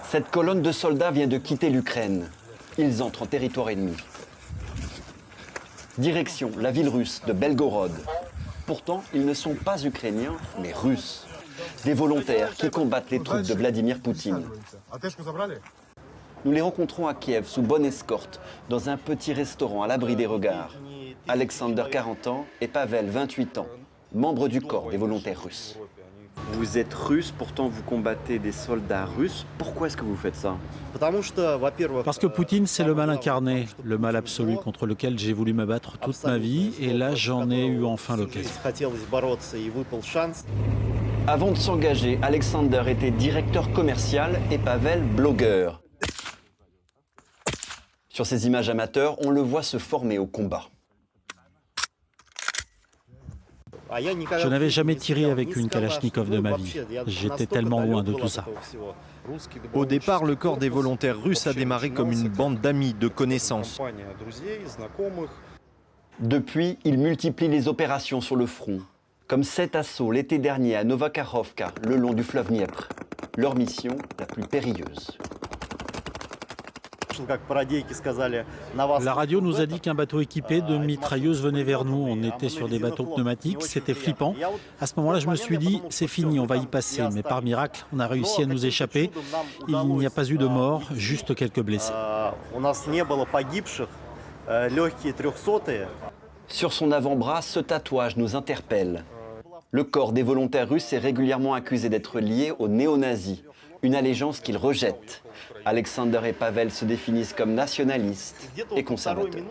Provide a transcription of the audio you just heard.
Cette colonne de soldats vient de quitter l'Ukraine. Ils entrent en territoire ennemi. Direction la ville russe de Belgorod. Pourtant, ils ne sont pas ukrainiens, mais russes. Des volontaires qui combattent les troupes de Vladimir Poutine. Nous les rencontrons à Kiev sous bonne escorte, dans un petit restaurant à l'abri des regards. Alexander, 40 ans, et Pavel, 28 ans, membres du corps des volontaires russes. Vous êtes russe, pourtant vous combattez des soldats russes. Pourquoi est-ce que vous faites ça? Parce que Poutine, c'est le mal incarné, le mal absolu contre lequel j'ai voulu me battre toute ma vie, et là j'en ai eu enfin l'occasion. Avant de s'engager, Alexander était directeur commercial et Pavel blogueur. Sur ces images amateurs, on le voit se former au combat. Je n'avais jamais tiré avec une Kalachnikov de ma vie. J'étais tellement loin de tout ça. Au départ, le corps des volontaires russes a démarré comme une bande d'amis, de connaissances. Depuis, il multiplie les opérations sur le front, comme cet assaut l'été dernier à Novakharovka, le long du fleuve Dniepr. Leur mission la plus périlleuse. La radio nous a dit qu'un bateau équipé de mitrailleuses venait vers nous. On était sur des bateaux pneumatiques, c'était flippant. À ce moment-là, je me suis dit, c'est fini, on va y passer. Mais par miracle, on a réussi à nous échapper. Il n'y a pas eu de morts, juste quelques blessés. Sur son avant-bras, ce tatouage nous interpelle. Le corps des volontaires russes est régulièrement accusé d'être lié aux néo-nazis, une allégeance qu'ils rejettent. Alexander et Pavel se définissent comme nationalistes et conservateurs.